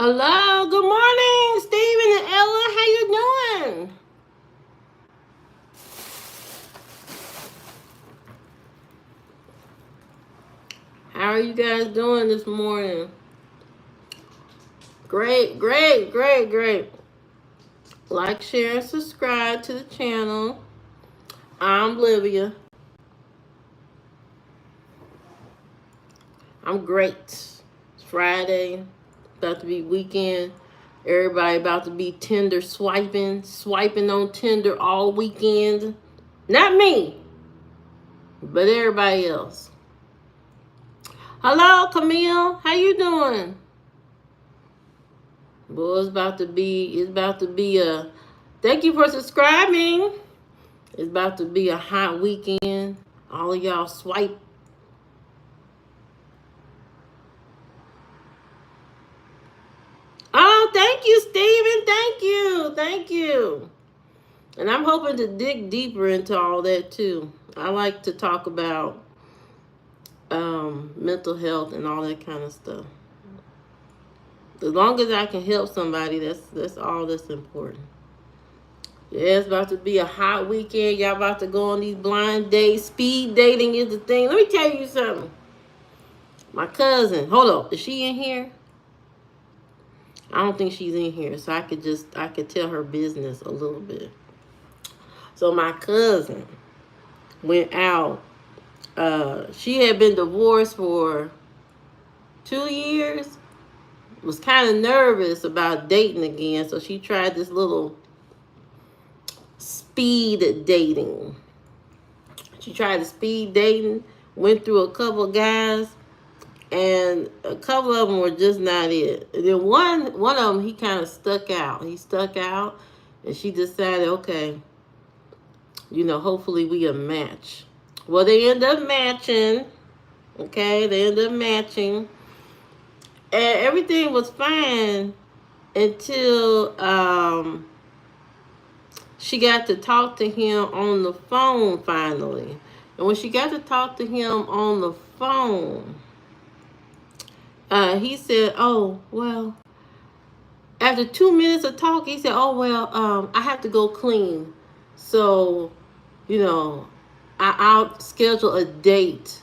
Hello, good morning, Stephen and Ella. How you doing? How are you guys doing this morning? Great. Like, share, and subscribe to the channel. I'm Livia. I'm great. It's Friday, about to be weekend. Everybody about to be Tinder swiping on Tinder all weekend. Not me, but everybody else. Hello, Camille. How you doing? Boy, it's about to be a, thank you for subscribing. It's about to be a hot weekend. All of y'all swipe. Oh, thank you, Steven. Thank you. And I'm hoping to dig deeper into all that too. I like to talk about mental health and all that kind of stuff. As long as I can help somebody, that's all that's important. Yeah, it's about to be a hot weekend. Y'all about to go on these blind dates. Speed dating is the thing. Let me tell you something. My cousin, hold on, is she in here? I don't think she's in here, so I could tell her business a little bit. So my cousin went out. She had been divorced for 2 years. Was kind of nervous about dating again, so she tried this little speed dating. She tried the speed dating, went through a couple of guys, and a couple of them were just not it. And then one of them, he kind of stuck out. He stuck out, and she decided, okay, hopefully we a match. Well, they end up matching. Okay, they end up matching, and everything was fine until she got to talk to him on the phone finally. And when she got to talk to him on the phone, he said, "Oh, well." After 2 minutes of talking, he said, "Oh, well, I have to go clean. So, I'll schedule a date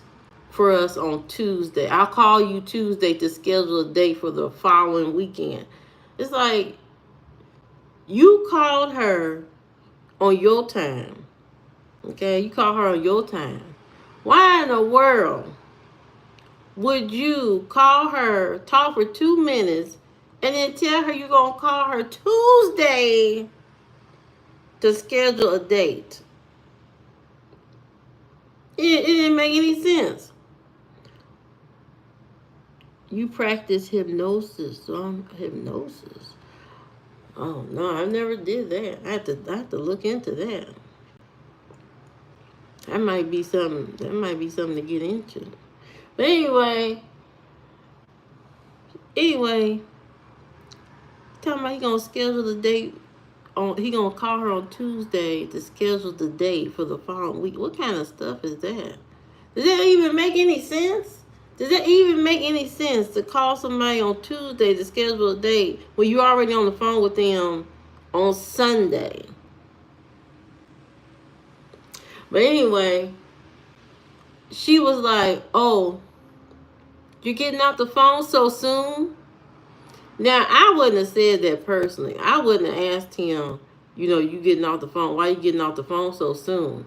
for us on Tuesday. I'll call you Tuesday to schedule a date for the following weekend." It's like, you called her on your time. Okay, you call her on your time. Why in the world would you call her, talk for 2 minutes, and then tell her you're going to call her Tuesday to schedule a date? It didn't make any sense. You practice hypnosis. Hypnosis. Oh, no, I never did that. I have to look into that. That might be something to get into. But anyway, talking about he gonna schedule the date he gonna call her on Tuesday to schedule the date for the following week. What kind of stuff is that? Does that even make any sense? Does that even make any sense to call somebody on Tuesday to schedule a date when you're already on the phone with them on Sunday? But anyway, she was like, "Oh, you're getting off the phone so soon?" Now, I wouldn't have said that personally. I wouldn't have asked him, you getting off the phone. Why you getting off the phone so soon?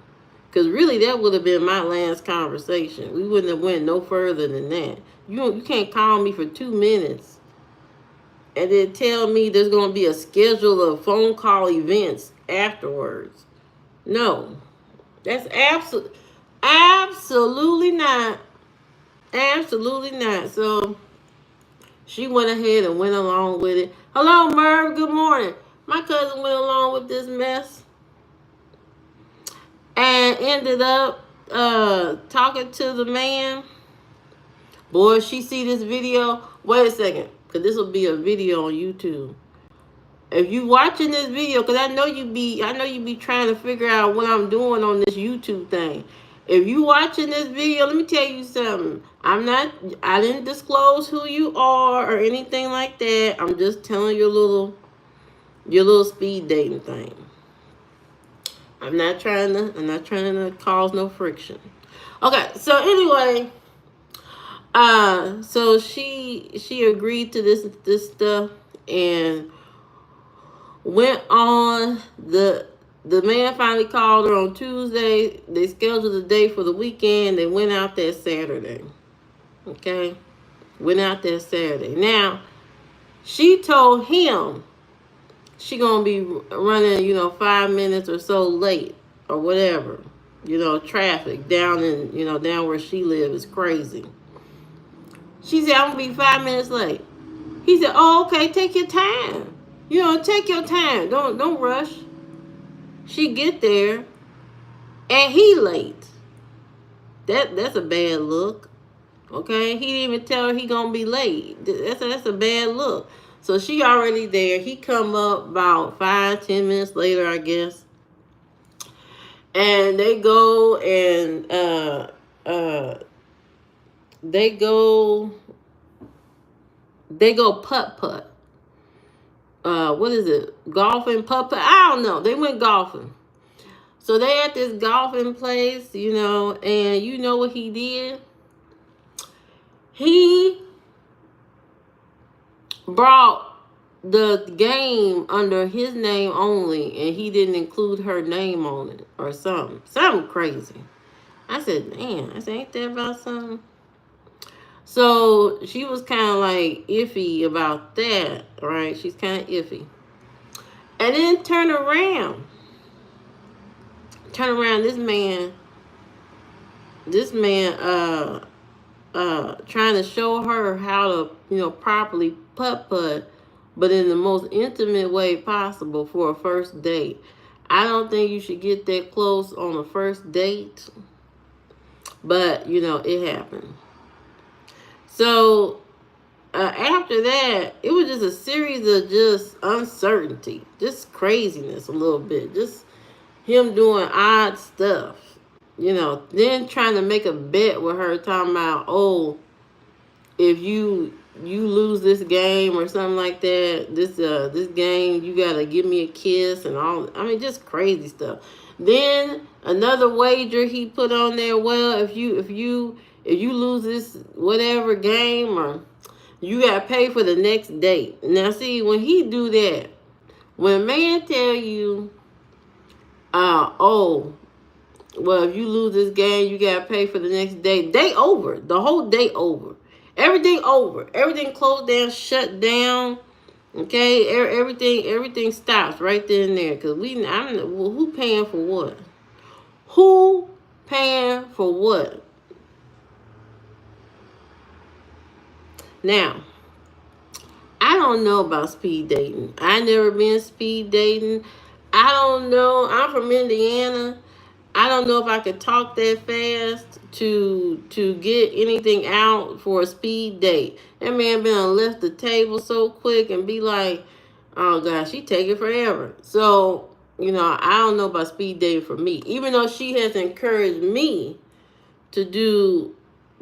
Because really, that would have been my last conversation. We wouldn't have went no further than that. You can't call me for 2 minutes and then tell me there's going to be a schedule of phone call events afterwards. No, that's absolutely not. Absolutely not. So she went ahead and went along with it. Hello, Merv. Good morning. My cousin went along with this mess and ended up talking to the man. Boy, she see this video. Wait a second, because this will be a video on YouTube. If you watching this video, because I know you be trying to figure out what I'm doing on this YouTube thing. if you watching this video, let me tell you something. I didn't disclose who you are or anything like that. I'm just telling your little speed dating thing. I'm not trying to cause no friction. Okay, so anyway, so she agreed to this stuff and went on. The man finally called her on Tuesday. They scheduled a day for the weekend. They went out that Saturday. Okay? Went out that Saturday. Now, she told him she gonna be running, 5 minutes or so late or whatever. Traffic down down where she lives is crazy. She said, I'm gonna be 5 minutes late. He said, oh, okay, take your time. Take your time. Don't rush. She get there and he late. That's a bad look. Okay? He didn't even tell her he gonna be late. That's a bad look. So she already there. He come up about 5-10 minutes later, I guess. And they go and they go putt putt. What is it? Golfing, putt putt? I don't know. They went golfing. So they at this golfing place, and you know what he did? He brought the game under his name only, and he didn't include her name on it or something. Something crazy. I said, man, ain't that about something? So she was kind of like iffy about that, right? She's kind of iffy. And then turn around, this man, trying to show her how to, properly putt, but in the most intimate way possible for a first date. I don't think you should get that close on a first date, but, it happened. So, after that, it was just a series of just uncertainty, just craziness a little bit, just him doing odd stuff. Then trying to make a bet with her, talking about, oh, if you lose this game or something like that, this game, you gotta give me a kiss and all. I mean, just crazy stuff. Then another wager he put on there. Well, if you lose this whatever game, or you gotta pay for the next date. Now, see, when he do that, when a man tell you, oh, well, if you lose this game, you gotta pay for the next day. Day over. The whole day over. Everything over. Everything closed down, shut down. Okay, everything stops right there and there. Cause who paying for what? Who paying for what? Now, I don't know about speed dating. I never been speed dating. I don't know. I'm from Indiana. I don't know if I could talk that fast to get anything out for a speed date. That man been left the table so quick and be like, oh gosh, she take it forever. So, I don't know about speed dating for me. Even though she has encouraged me to do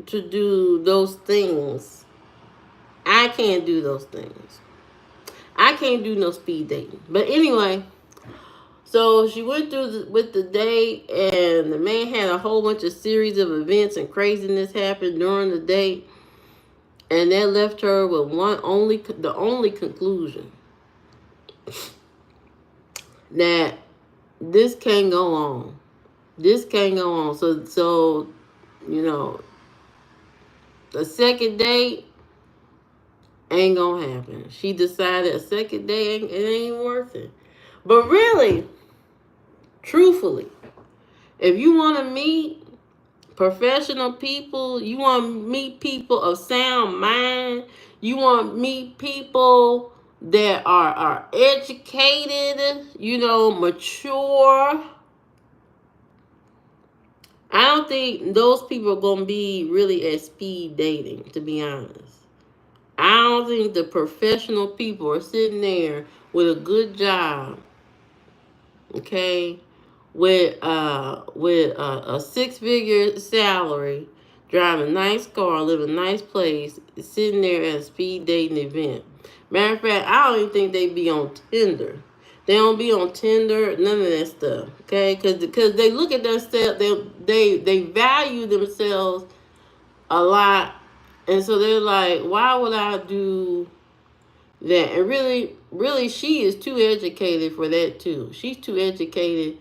those things, I can't do those things. I can't do no speed dating. But anyway, so she went through with the date, and the man had a whole bunch of series of events and craziness happened during the date, and that left her with the only conclusion that this can't go on. This can't go on. So the second date ain't gonna happen. She decided a second date it ain't worth it. But really, truthfully, if you want to meet professional people, you want to meet people of sound mind, you want to meet people that are educated, mature, I don't think those people are going to be really at speed dating, to be honest. I don't think the professional people are sitting there with a good job, okay, with a 6-figure salary, driving a nice car, live in a nice place, sitting there at a speed dating event. Matter of fact, I don't even think they be on Tinder. They don't be on Tinder, none of that stuff. Okay, because they look at themselves, they value themselves a lot, and so they're like, why would I do that? And really, she is too educated for that too. She's too educated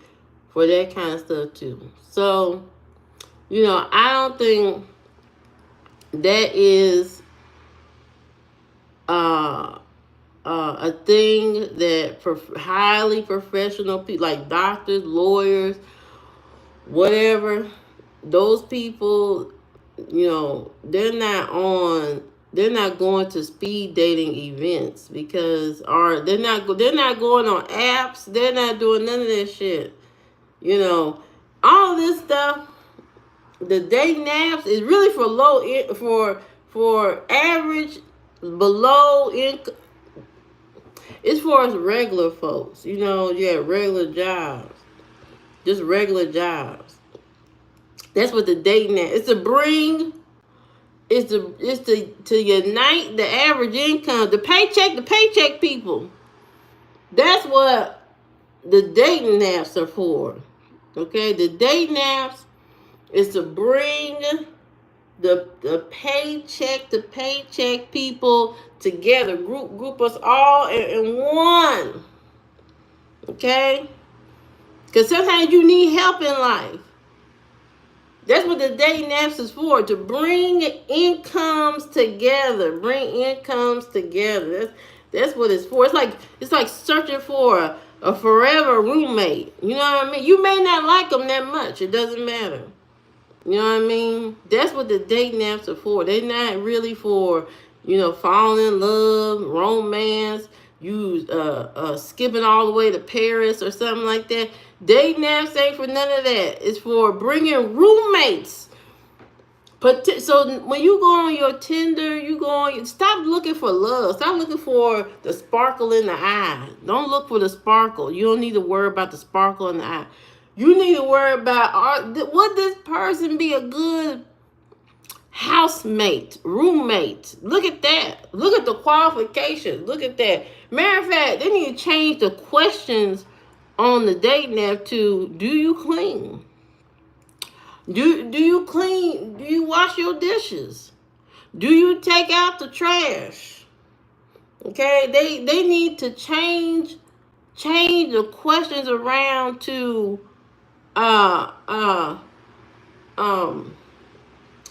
for that kind of stuff too. So, I don't think that is a thing that highly professional people like doctors, lawyers, whatever, those people, they're not going to speed dating events because they're not going on apps. They're not doing none of that shit. All this stuff, the dating apps is really for average below income. It's for us regular folks. Regular jobs, just regular jobs. That's what the dating app. It's to unite the average income, the paycheck people. That's what the dating apps are for. Okay, the dating apps is to bring the paycheck people together, group us all in one. Okay, because sometimes you need help in life. That's what the dating apps is for, to bring incomes together. That's what it's for. It's like searching for a forever roommate. You know what I mean? You may not like them that much. It doesn't matter. You know what I mean? That's what the dating apps are for. They're not really for, falling in love, romance, you skipping all the way to Paris or something like that. Dating apps ain't for none of that. It's for bringing roommates. So when you go on your Tinder, stop looking for love. Stop looking for the sparkle in the eye. Don't look for the sparkle. You don't need to worry about the sparkle in the eye. You need to worry about, would this person be a good housemate, roommate? Look at that. Look at the qualifications. Look at that. Matter of fact, they need to change the questions on the dating app to, do you clean? Do you clean? Do you wash your dishes? Do you take out the trash? Okay, they need to change the questions around to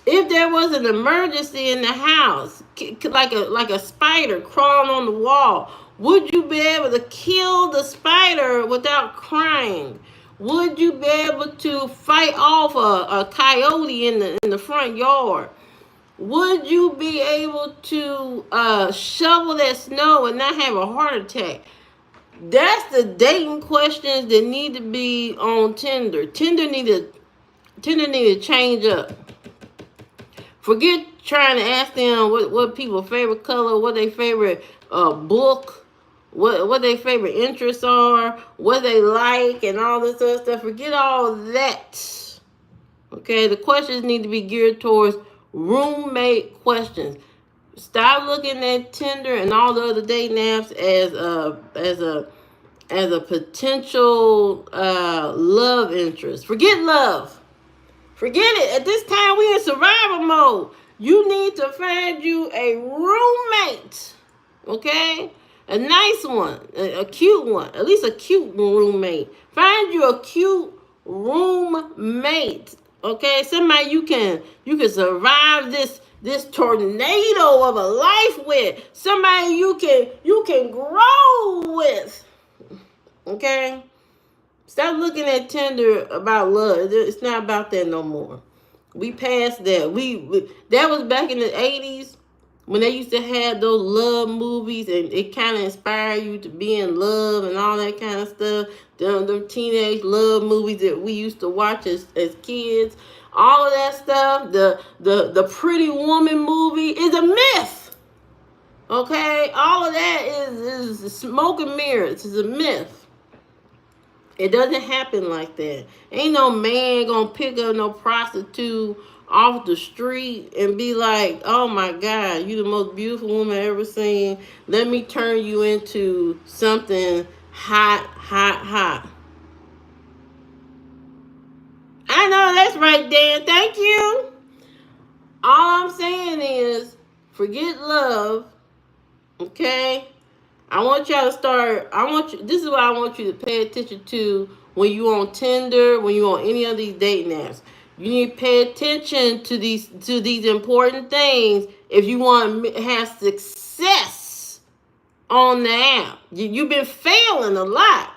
if there was an emergency in the house, like a spider crawling on the wall, would you be able to kill the spider without crying? Would you be able to fight off a coyote in the front yard? Would you be able to shovel that snow and not have a heart attack? That's the dating questions that need to be on Tinder. Tinder need to change up. Forget trying to ask them what people's favorite color, what their favorite book, what their favorite interests are, what they like, and all this other stuff. Forget all that. Okay, the questions need to be geared towards roommate questions. Stop looking at Tinder and all the other dating apps as a potential love interest. Forget love. Forget it. At this time, we in survival mode. You need to find you a roommate. Okay? A nice one. A cute one. At least a cute roommate. Find you a cute roommate. Okay? Somebody you can survive this tornado of a life with. Somebody you can grow with. Okay? Stop looking at Tinder about love. It's not about that no more. We passed that. That was back in the 80s when they used to have those love movies, and it kind of inspired you to be in love and all that kind of stuff. Them teenage love movies that we used to watch as kids. All of that stuff. The Pretty Woman movie is a myth. Okay? All of that is smoke and mirrors. It's a myth. It doesn't happen like that. Ain't no man gonna pick up no prostitute off the street and be like, oh my God, you the most beautiful woman I ever seen. Let me turn you into something hot, hot, hot. I know that's right, Dan. Thank you. All I'm saying is forget love, okay? I want y'all to start. I want you. This is what I want you to pay attention to when you on Tinder, when you on any of these dating apps. You need to pay attention to these important things if you want to have success on the app. You've been failing a lot,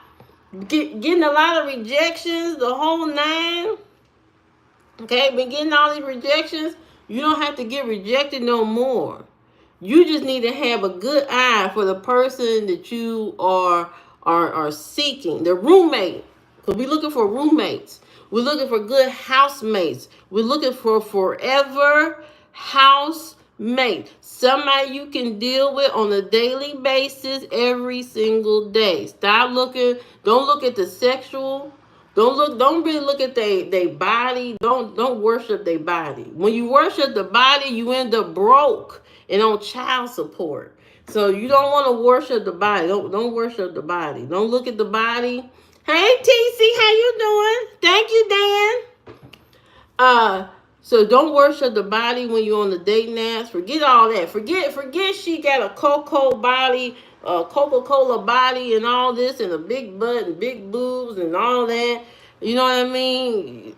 getting a lot of rejections, the whole nine. Okay, been getting all these rejections. You don't have to get rejected no more. You just need to have a good eye for the person that you are seeking, the roommate. Because we're looking for roommates. We're looking for good housemates. We're looking for forever housemate. Somebody you can deal with on a daily basis every single day. Stop looking, don't look at the sexual. Don't really look at they body. Don't worship their body. When you worship the body, you end up broke and on child support. So you don't want to worship the body. Don't worship the body. Don't look at the body. Hey TC, how you doing? Thank you, Dan. So don't worship the body when you're on the dating apps. Forget all that. Forget she got a cocoa body, a Coca-Cola body and all this and a big butt and big boobs and all that. You know what I mean?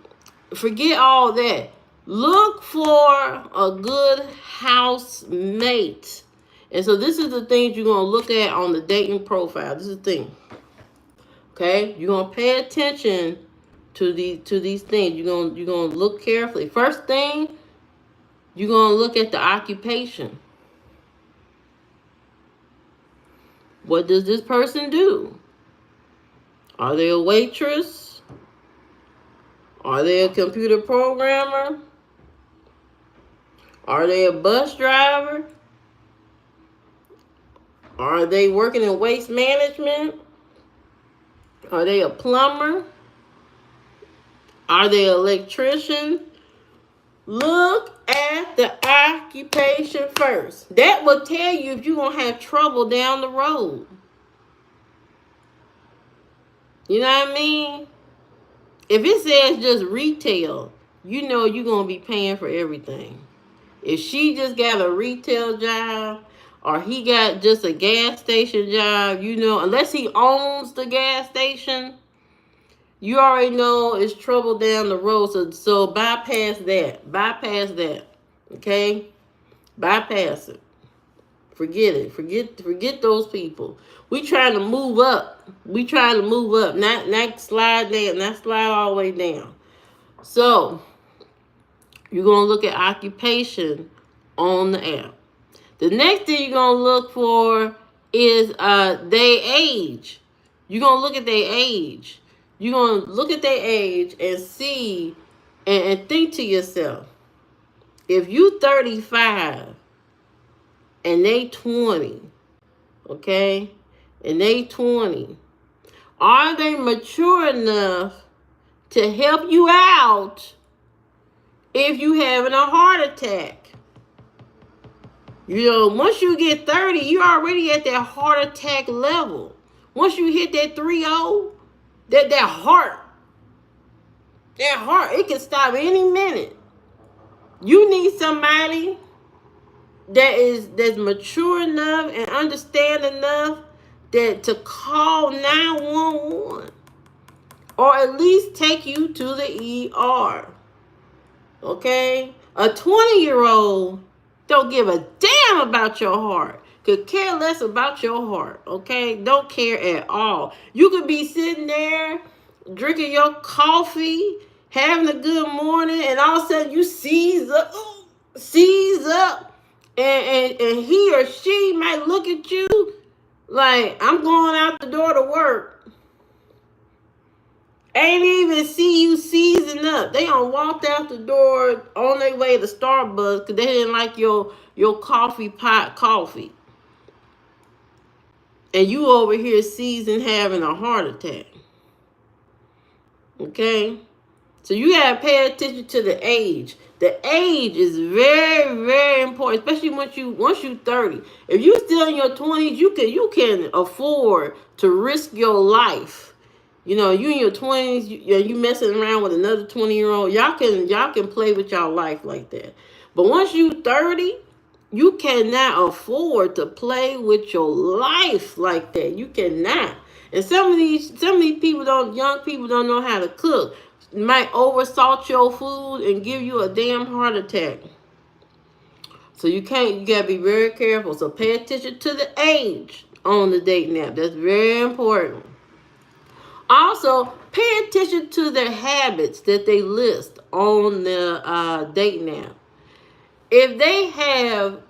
Forget all that. Look for a good housemate. And so this is the things you're going to look at on the dating profile. This is the thing. Okay? You're going to pay attention to these things. You're gonna look carefully. First thing, you're gonna look at the occupation. What does this person do? Are they a waitress? Are they a computer programmer? Are they a bus driver? Are they working in waste management? Are they a plumber? Are they an electrician? Look at the occupation first. That will tell you if you're going to have trouble down the road. You know what I mean? If it says just retail, you know you're going to be paying for everything. If she just got a retail job or he got just a gas station job, you know, unless he owns the gas station, you already know it's trouble down the road. So bypass that. Bypass that. Okay? Bypass it. Forget it. Forget those people. We trying to move up. We trying to move up. Not slide down. Not slide all the way down. So you're gonna look at occupation on the app. The next thing you're gonna look for is their age. You're gonna look at their age. You're going to look at their age and see and think to yourself, if you 35 and they 20, okay, and they 20, are they mature enough to help you out if you having a heart attack? You know, once you get 30, you're already at that heart attack level. Once you hit that 30, that heart, it can stop any minute. You need somebody that's mature enough and understand enough that to call 911 or at least take you to the ER. Okay? A 20-year-old don't give a damn about your heart. Could care less about your heart, okay? Don't care at all. You could be sitting there drinking your coffee, having a good morning, and all of a sudden you seize up, and he or she might look at you like, I'm going out the door to work. Ain't even see you seizing up. They done walked out the door on their way to Starbucks because they didn't like your coffee pot coffee. And you over here seizing having a heart attack. Okay? So you gotta pay attention to the age. The age is very, very important, especially once you 30. If you still in your 20s, you can afford to risk your life. You know, you in your 20s, you messing around with another 20-year-old. Y'all can play with y'all life like that. But once you 30, you cannot afford to play with your life like that. You cannot. And some of these people young people don't know how to cook. Might oversalt your food and give you a damn heart attack. So you gotta be very careful. So pay attention to the age on the dating app. That's very important. Also, pay attention to their habits that they list on the dating app. If they have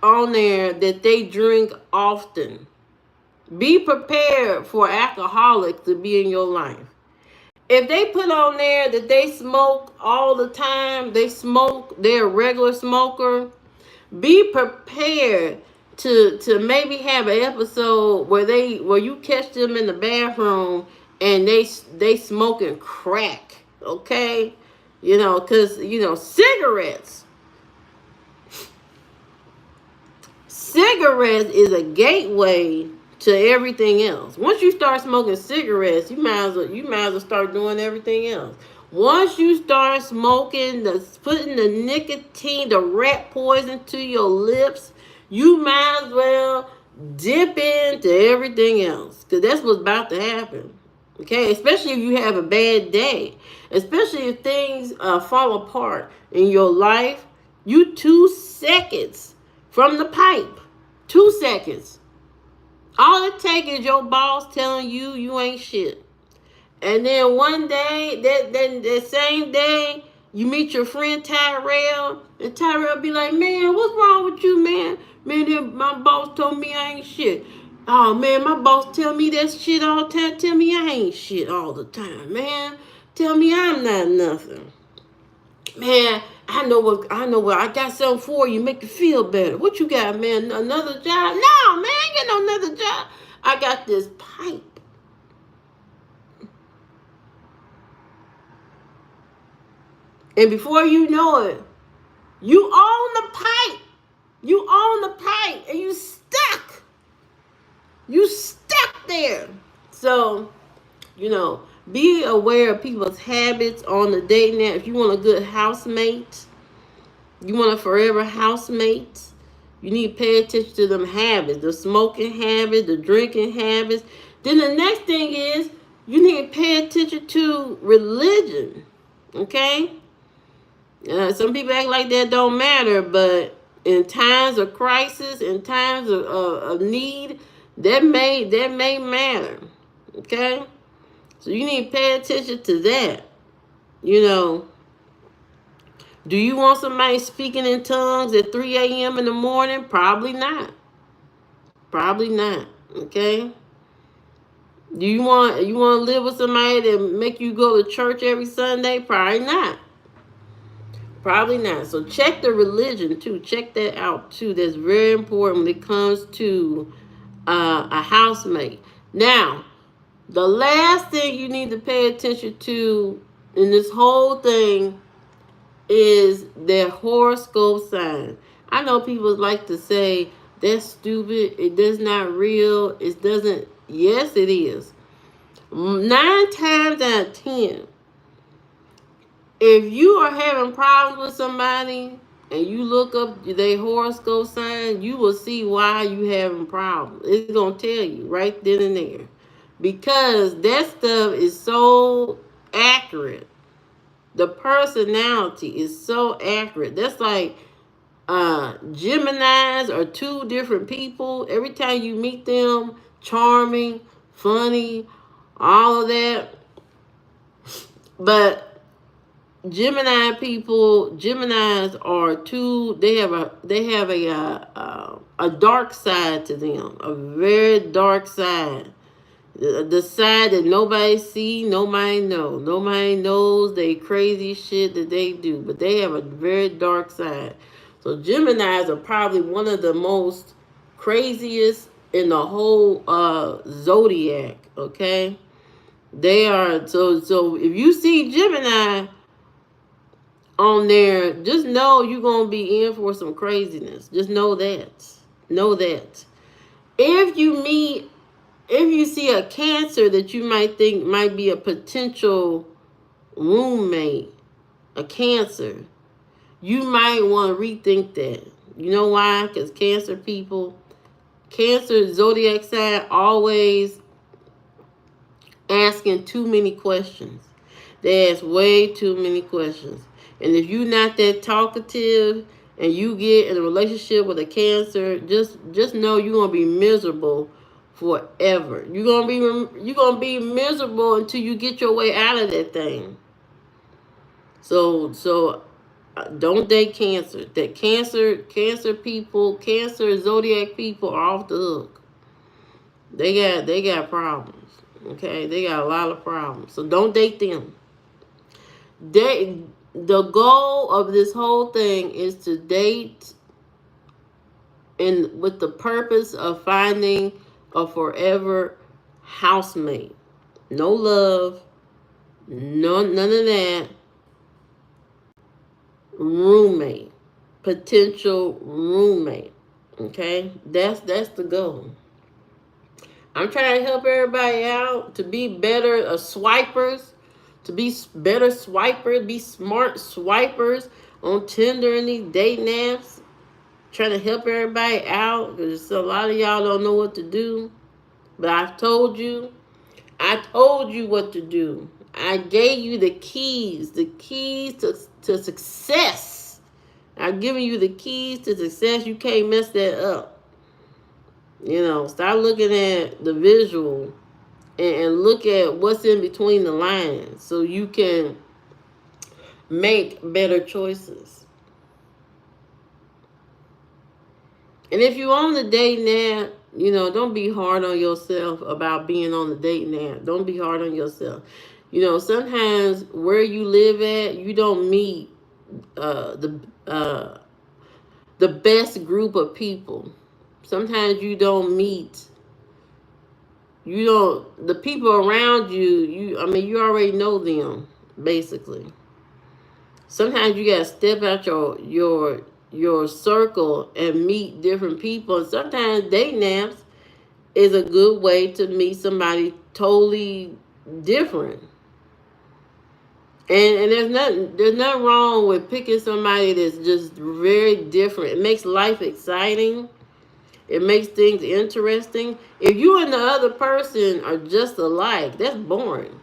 on there that they drink often, be prepared for alcoholics to be in your life. If they put on there that they smoke all the time, they're a regular smoker, be prepared to maybe have an episode where you catch them in the bathroom and they smoking crack, okay? Cuz cigarettes is a gateway to everything else. Once you start smoking cigarettes, you might as well start doing everything else. Once you start smoking, putting the nicotine, the rat poison to your lips, you might as well dip into everything else, because that's what's about to happen. Okay, especially if you have a bad day, especially if things fall apart in your life. You 2 seconds from the pipe. 2 seconds. All it takes is your boss telling you you ain't shit. And then one day, that same day, you meet your friend Tyrell, and Tyrell be like, man, what's wrong with you, man? Man, my boss told me I ain't shit. Oh, man, my boss tell me that shit all the time. Tell me I ain't shit all the time, man. Tell me I'm not nothing. Man, I know what I got something for you, make you feel better. What you got, man? Another job? No, man, I ain't got no another job. I got this pipe. And before you know it, you own the pipe. You own the pipe and you stuck. You stuck there. So, be aware of people's habits on the dating app. If you want a good housemate, you want a forever housemate, you need to pay attention to them habits, the smoking habits, the drinking habits. Then the next thing is you need to pay attention to religion. Okay? Some people act like that don't matter, but in times of crisis, in times of need, that may matter. Okay? So you need to pay attention to that. Do you want somebody speaking in tongues at 3 a.m. in the morning? Probably not. Probably not. Okay? Do you want to live with somebody that make you go to church every Sunday? Probably not. Probably not. So check the religion too. Check that out too. That's very important when it comes to a housemate. Now, the last thing you need to pay attention to in this whole thing is their horoscope sign. I know people like to say that's stupid. It does not real. It doesn't. Yes, it is. 9 times out of 10, if you are having problems with somebody and you look up their horoscope sign, you will see why you having problems. It's gonna tell you right then and there, because that stuff is so accurate. The personality is so accurate. That's like Geminis are 2 different people. Every time you meet them, charming, funny, all of that. But Geminis are 2. They have a dark side to them, a very dark side. The side that nobody see, nobody know. Nobody knows they crazy shit that they do. But they have a very dark side. So Geminis are probably one of the most craziest in the whole zodiac, okay? They are so if you see Gemini on there, just know you're gonna be in for some craziness. Just know that. Know that. If you meet if you see a Cancer that you might think might be a potential roommate, a Cancer, you might want to rethink that. You know why? Because Cancer zodiac sign always asking too many questions. They ask way too many questions. And if you're not that talkative and you get in a relationship with a Cancer, just know you're gonna be miserable forever. You're gonna be miserable until you get your way out of that thing. So don't date Cancer. That Cancer people, Cancer zodiac people are off the hook. They got problems. Okay, they got a lot of problems. So don't date them. The goal of this whole thing is to date and with the purpose of finding a forever housemate. No love, none of that. Roommate, potential roommate. Okay, that's the goal. I'm trying to help everybody out to be better swipers, to be better swipers, be smart swipers on Tinder and these dating apps. Trying to help everybody out because a lot of y'all don't know what to do. But I told you what to do. I gave you the keys to success. I've given you the keys to success. You can't mess that up. Start looking at the visual and look at what's in between the lines so you can make better choices. And if you're on the dating app, don't be hard on yourself about being on the dating app. Don't be hard on yourself. Sometimes where you live at, you don't meet the best group of people. Sometimes you don't meet. The people around you. You already know them basically. Sometimes you gotta step out your circle and meet different people. And sometimes dating apps is a good way to meet somebody totally different. And there's nothing wrong with picking somebody that's just very different. It makes life exciting. It makes things interesting. If you and the other person are just alike, that's boring.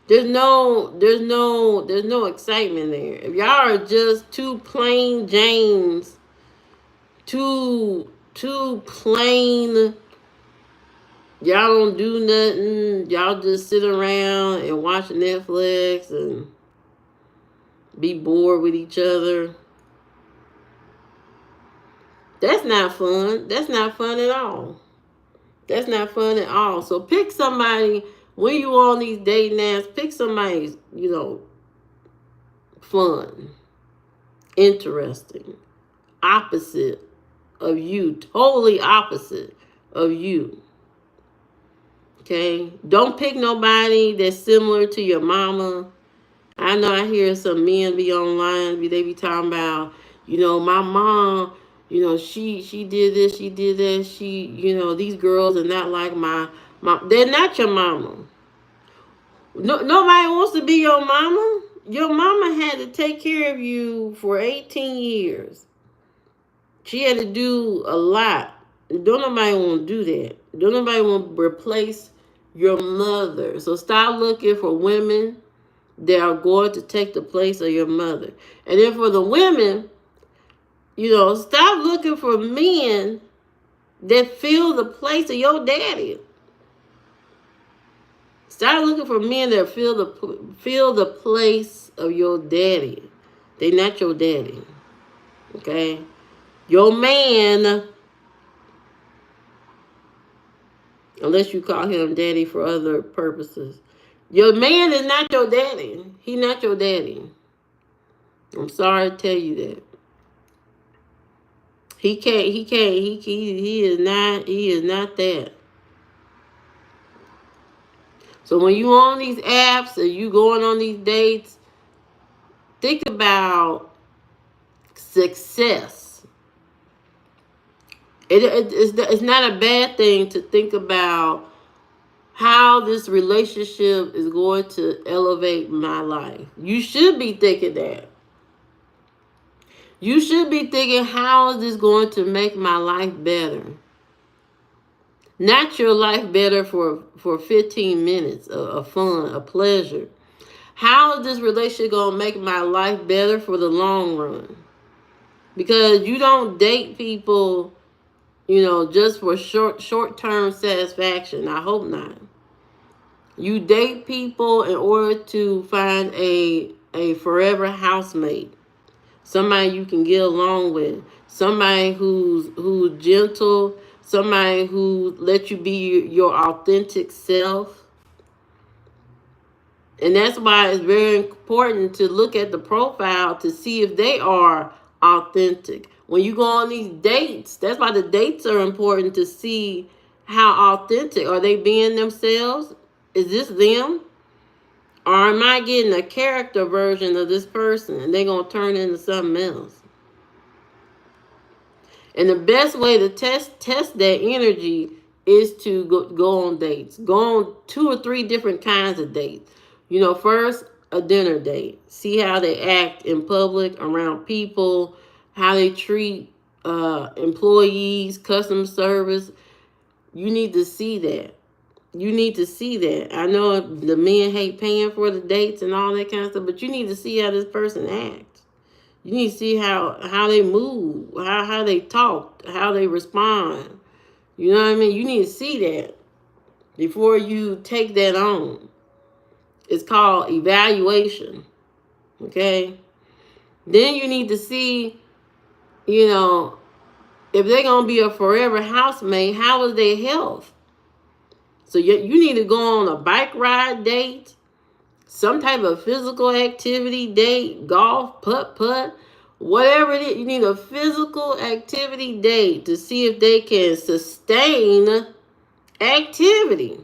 There's no excitement there. If y'all are just two plain Janes, two plain, y'all don't do nothing. Y'all just sit around and watch Netflix and be bored with each other. That's not fun. That's not fun at all. That's not fun at all. So pick somebody when you on these dating apps. Pick somebody, fun, interesting, opposite of you, totally opposite of you. Okay? Don't pick nobody that's similar to your mama. I know I hear some men be online, they be talking about, my mom, she did this, she did that, these girls are not like my mom. They're not your mama. No, nobody wants to be your mama. Your mama had to take care of you for 18 years. She had to do a lot. Don't nobody want to do that. Don't nobody want to replace your mother. So stop looking for women that are going to take the place of your mother. And then for the women, stop looking for men that fill the place of your daddy. Start looking for men that fill the place of your daddy. They not your daddy. Okay? Your man, unless you call him daddy for other purposes. Your man is not your daddy. He not your daddy. I'm sorry to tell you that. He is not that. So when you on these apps and you going on these dates, think about success. It's not a bad thing to think about how this relationship is going to elevate my life. You should be thinking that. You should be thinking, how is this going to make my life better? Not your life better for 15 minutes of fun, of pleasure. How is this relationship going to make my life better for the long run? Because you don't date people, just for short-term satisfaction. I hope not. You date people in order to find a forever housemate. Somebody you can get along with. Somebody who's gentle. Somebody who lets you be your authentic self. And that's why it's very important to look at the profile to see if they are authentic. When you go on these dates, that's why the dates are important, to see how authentic. Are they being themselves? Is this them? Or am I getting a character version of this person and they're going to turn into something else? And the best way to test that energy is to go on dates. Go on 2 or 3 different kinds of dates. First, a dinner date. See how they act in public, around people, how they treat employees, customer service. You need to see that. You need to see that. I know the men hate paying for the dates and all that kind of stuff, but you need to see how this person acts. You need to see how they move, how they talk, how they respond. You know what I mean? You need to see that before you take that on. It's called evaluation. Okay? Then you need to see, if they're going to be a forever housemate, how is their health? So you need to go on a bike ride date, some type of physical activity date, golf, putt, whatever it is. You need a physical activity date to see if they can sustain activity.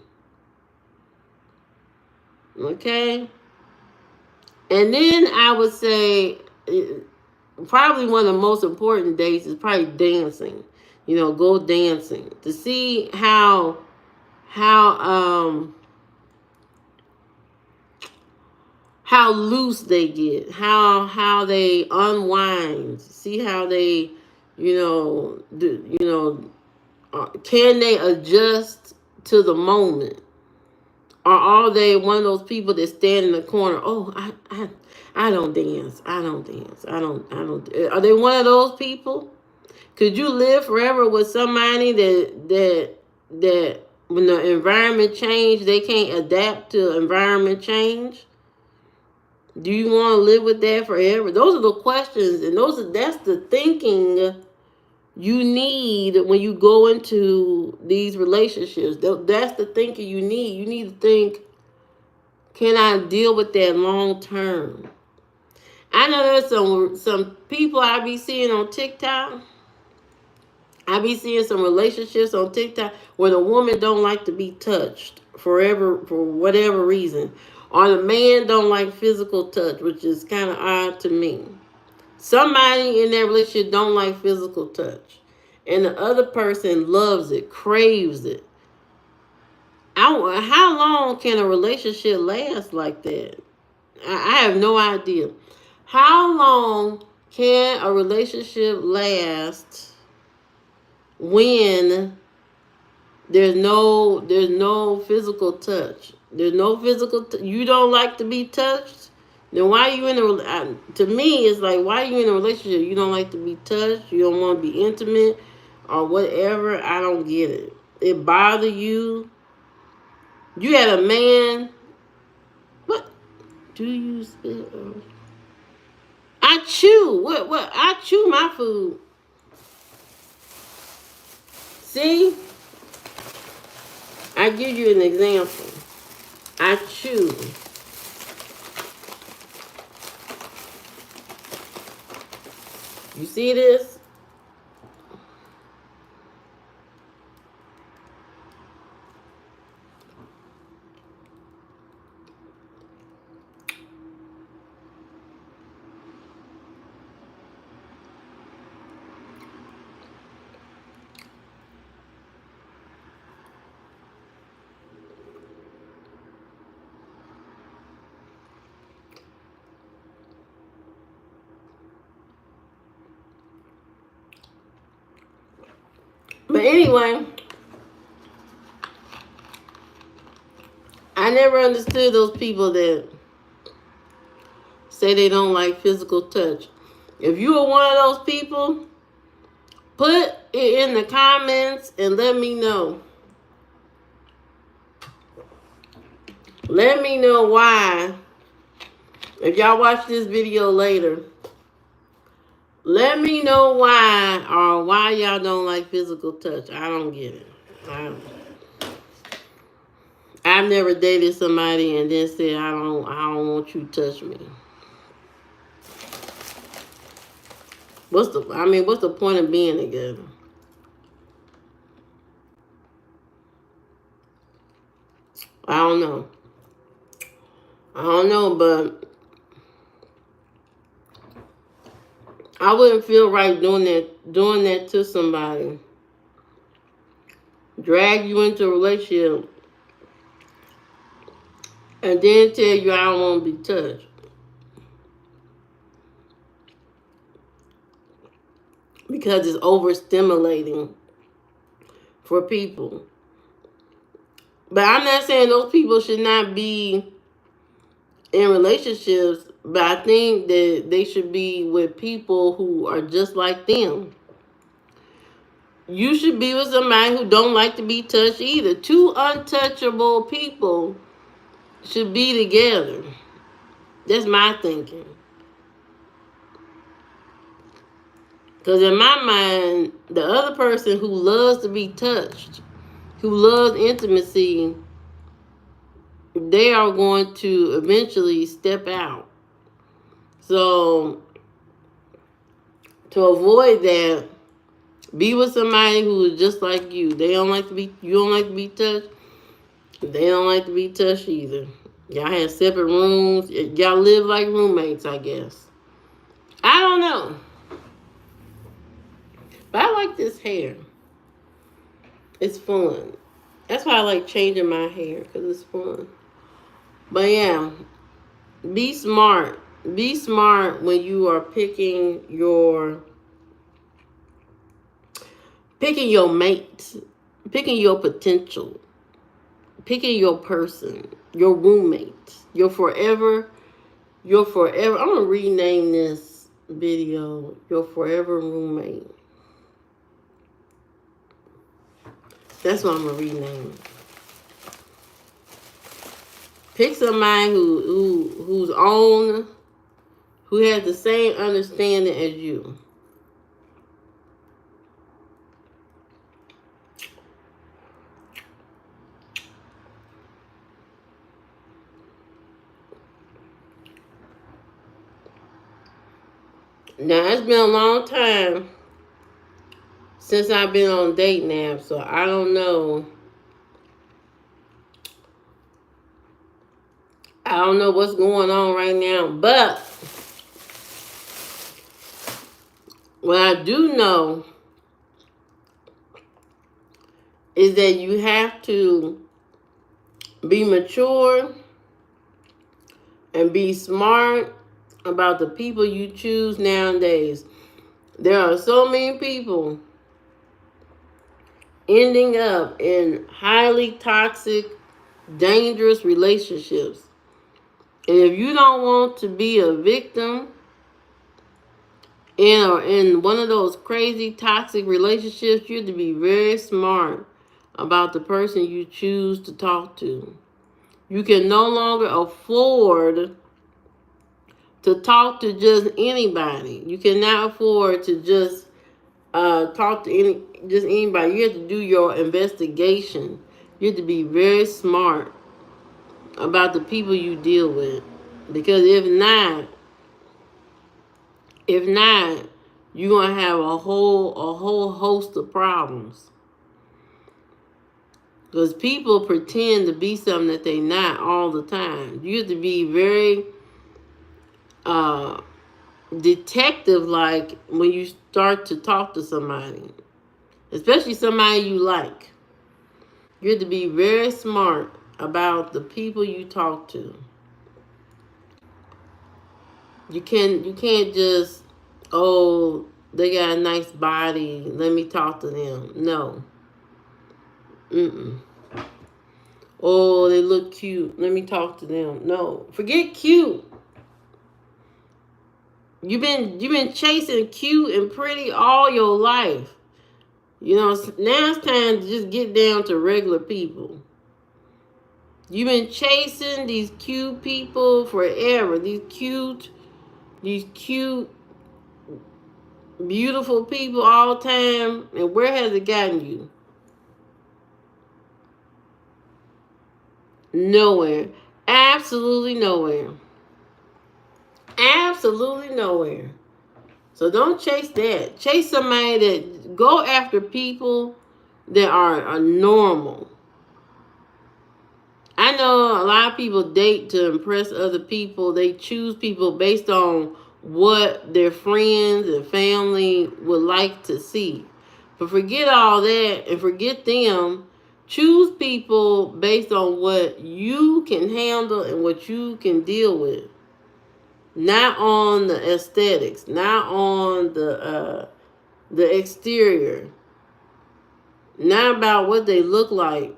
Okay? And then I would say probably one of the most important dates is probably dancing. Go dancing to see how loose they get, how they unwind, see how they, can they adjust to the moment, or are they one of those people that stand in the corner? Oh, I don't dance. I don't dance. I don't. Are they one of those people? Could you live forever with somebody that when the environment change, they can't adapt to environment change? Do you want to live with that forever? Those are the questions, and that's the thinking you need when you go into these relationships. That's the thinking you need. You need to think, can I deal with that long term? I know there's some people I be seeing on TikTok. I be seeing some relationships on TikTok where the woman don't like to be touched forever for whatever reason. Or the man don't like physical touch, which is kind of odd to me. Somebody in that relationship don't like physical touch. And the other person loves it, craves it. How long can a relationship last like that? I have no idea. How long can a relationship last when there's no physical touch? There's no physical you don't like to be touched? Then why are you in to me, it's like, why are you in a relationship? You don't like to be touched? You don't want to be intimate or whatever? I don't get it. It bother you? You had a man. What? Do you spit? I chew. What? I chew my food. See? I give you an example. I chew. You see this? But anyway, I never understood those people that say they don't like physical touch. If you are one of those people, put it in the comments and let me know. Let me know why. If y'all watch this video later, let me know why or why y'all don't like physical touch. I don't get it. I've never dated somebody and then said I don't want you to touch me. What's the point of being together? I don't know. But I wouldn't feel right doing that to somebody. Drag you into a relationship and then tell you I don't want to be touched. Because it's overstimulating for people. But I'm not saying those people should not be in relationships, but I think that they should be with people who are just like them. You should be with somebody who don't like to be touched either. Two untouchable people should be together. That's my thinking. Because in my mind, the other person who loves to be touched, who loves intimacy, they are going to eventually step out. So, to avoid that, be with somebody who is just like you. You don't like to be touched. They don't like to be touched either. Y'all have separate rooms. Y'all live like roommates, I guess. I don't know. But I like this hair. It's fun. That's why I like changing my hair, because it's fun. But yeah, be smart. Be smart when you are picking your mate, picking your potential, picking your person, your roommate, your forever. I'm gonna rename this video "Your Forever Roommate." That's what I'm gonna rename it. Pick somebody who's who has the same understanding as you. Now, it's been a long time since I've been on dating apps, so I don't know. I don't know what's going on right now, but what I do know is that you have to be mature and be smart about the people you choose nowadays. There are so many people ending up in highly toxic, dangerous relationships. And if you don't want to be a victim in one of those crazy toxic relationships, you have to be very smart about the person you choose to talk to. You can no longer afford to talk to just anybody. You cannot afford to just talk to anybody. You have to do your investigation. You have to be very smart about the people you deal with, because if not, you're gonna have a whole host of problems. Because people pretend to be something that they're not all the time. You have to be very detective like when you start to talk to somebody, especially somebody you like. You have to be very smart about the people you talk to. You can't just They got a nice body. Let me talk to them. No. Mm-mm. Oh, they look cute. Let me talk to them. No. Forget cute. You've been chasing cute and pretty all your life. You know, now it's time to just get down to regular people. You've been chasing these cute people forever. These cute, beautiful people all the time. And where has it gotten you? Nowhere. Absolutely nowhere. Absolutely nowhere. So don't chase that. Chase somebody that go after people that are normal. I know a lot of people date to impress other people. They choose people based on what their friends and family would like to see. But forget all that and forget them. Choose people based on what you can handle and what you can deal with. Not on the aesthetics, not on the exterior, not about what they look like.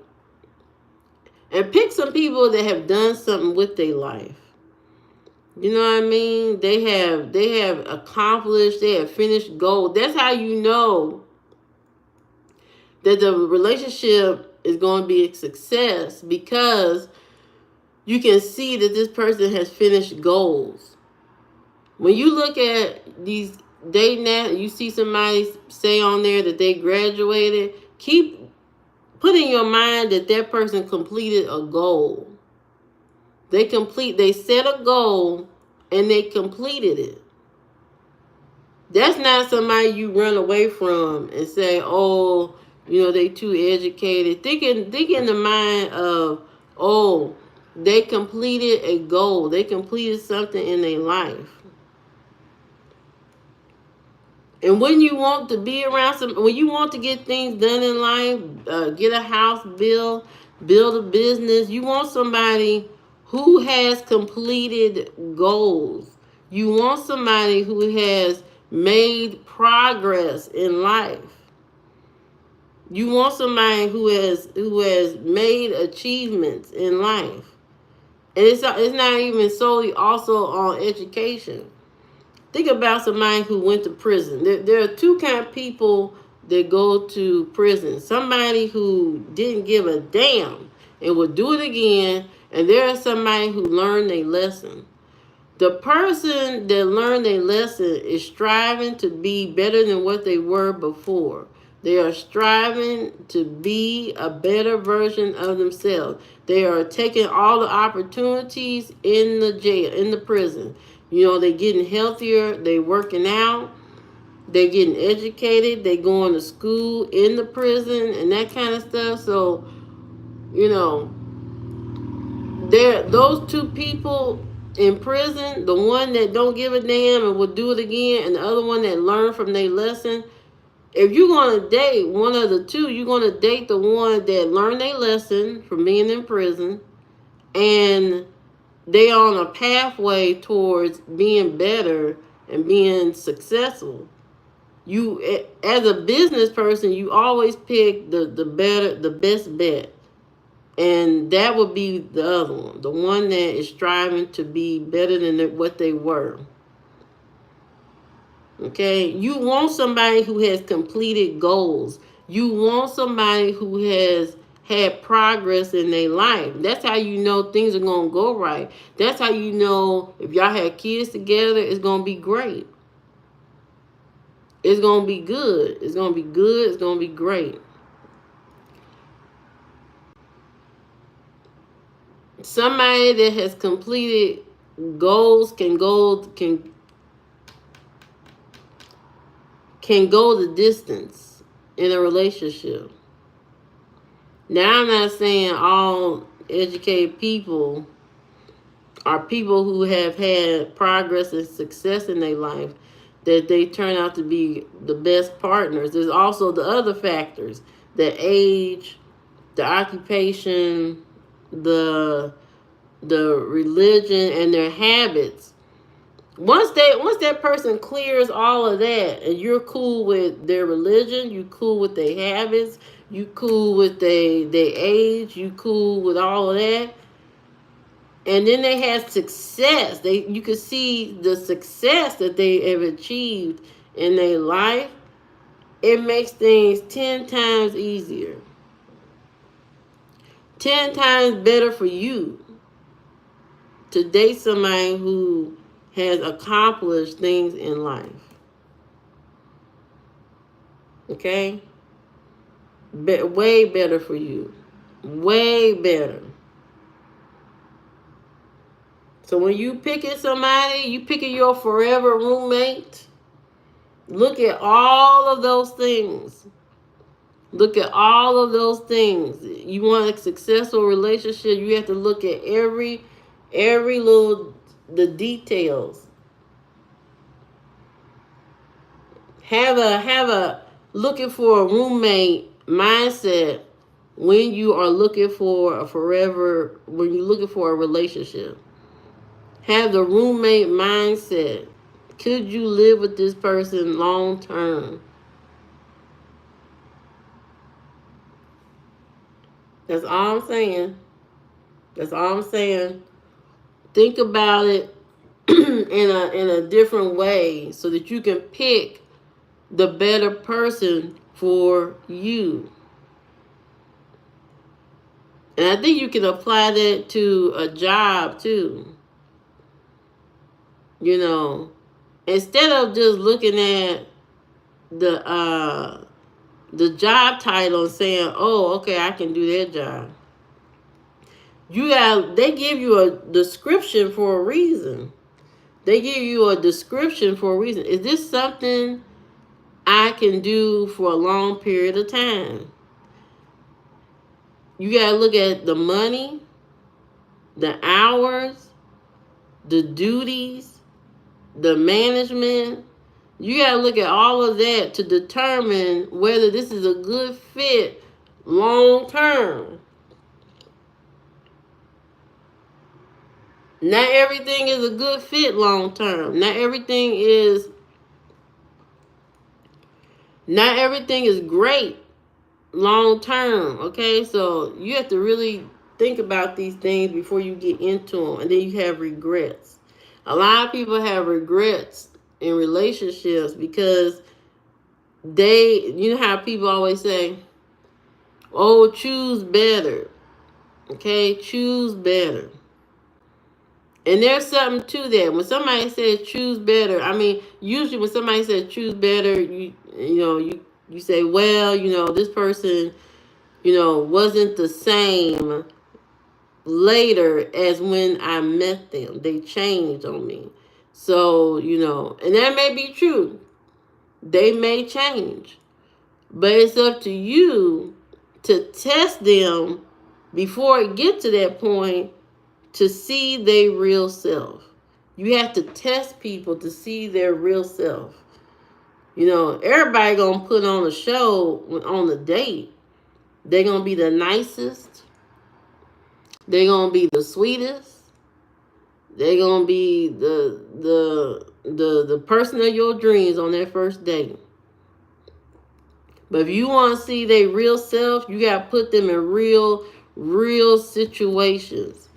And pick some people that have done something with their life. You know what I mean? They have accomplished, they have finished goals. That's how you know that the relationship is going to be a success, because you can see that this person has finished goals. When you look at these dating apps, you see somebody say on there that they graduated, put in your mind that that person completed a goal. They set a goal and they completed it. That's not somebody you run away from and say, oh, they too educated. Think in the mind of, oh, they completed a goal. They completed something in their life. And when you want to be around when you want to get things done in life, get a house built, build a business, you want somebody who has completed goals. You want somebody who has made progress in life. You want somebody who has made achievements in life. And it's not even solely also on education. Think about somebody who went to prison. There are two kind of people that go to prison. Somebody who didn't give a damn and will do it again. And there is somebody who learned a lesson. The person that learned a lesson is striving to be better than what they were before. They are striving to be a better version of themselves. They are taking all the opportunities in the jail, in the prison. They're getting healthier, they're working out, they're getting educated, they're going to school in the prison and that kind of stuff. So, those two people in prison, the one that don't give a damn and will do it again, and the other one that learned from their lesson. If you're going to date one of the two, you're going to date the one that learned their lesson from being in prison, and they on a pathway towards being better and being successful. You, as a business person, you always pick the best bet. And that would be the other one, the one that is striving to be better than what they were. Okay? You want somebody who has completed goals. You want somebody who has had progress in their life. That's how you know things are going to go right. That's how you know if y'all had kids together, it's going to be great. It's going to be good. It's going to be good. It's going to be great. Somebody that has completed goals can go the distance in a relationship. Now, I'm not saying all educated people are people who have had progress and success in their life, that they turn out to be the best partners. There's also the other factors, the age, the occupation, the religion, and their habits. Once that person clears all of that, and you're cool with their religion, you cool with their habits, you cool with their age, you cool with all of that, and then they had success. You could see the success that they have achieved in their life. It makes things 10 times easier, 10 times better for you to date somebody who has accomplished things in life. Okay? Way better for you. Way better. So when you picking somebody, you picking your forever roommate, look at all of those things. Look at all of those things. You want a successful relationship, you have to look at every little the details. Have a looking for a roommate mindset when you are looking for a forever, when you're looking for a relationship. Have the roommate mindset. Could you live with this person long term? That's all I'm saying. That's all I'm saying. Think about it in a different way so that you can pick the better person for you. And I think you can apply that to a job too. You know, instead of just looking at the the job title and saying, "Oh, okay, I can do that job." They give you a description for a reason. They give you a description for a reason. Is this something I can do for a long period of time? You gotta look at the money, the hours, the duties, the management. You gotta look at all of that to determine whether this is a good fit long term. Not everything is a good fit long term. Not everything is great long term. Okay, so you have to really think about these things before you get into them, and then you have regrets. A lot of people have regrets in relationships because you know how people always say, "Oh, choose better." Okay, choose better. And there's something to that. When somebody says choose better, I mean, usually when somebody says choose better, you say, well, this person, wasn't the same later as when I met them. They changed on me. So, and that may be true. They may change. But it's up to you to test them before it gets to that point to see their real self. You have to test people to see their real self. Everybody gonna put on a show on the date. They're gonna be the nicest. They're gonna be the sweetest. They're gonna be the person of your dreams on their first date. But if you want to see their real self, you gotta put them in real situations.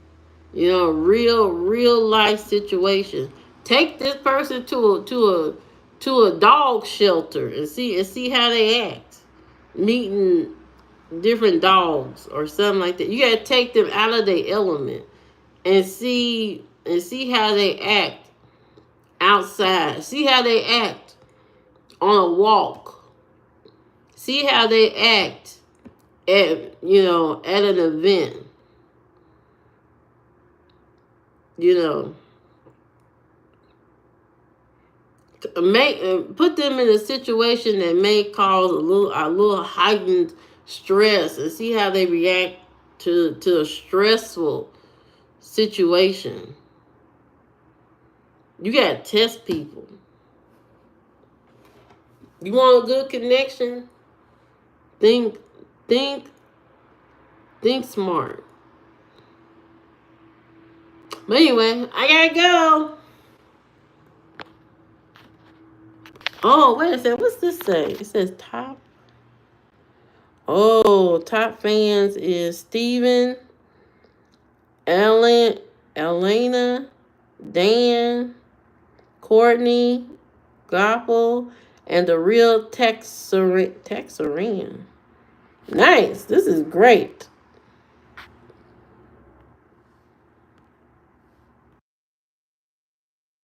Real life situations. Take this person to a dog shelter and see how they act. Meeting different dogs or something like that. You gotta take them out of their element and see how they act outside. See how they act on a walk. See how they act at an event. Put them in a situation that may cause a little heightened stress, and see how they react to a stressful situation. You gotta test people. You want a good connection? Think think smart. But anyway, I gotta go. Oh, wait a second. What's this say? It says top. Oh, top fans is Steven, Ellen, Elena, Dan, Courtney, Goppel, and the real Texaran. Nice. This is great.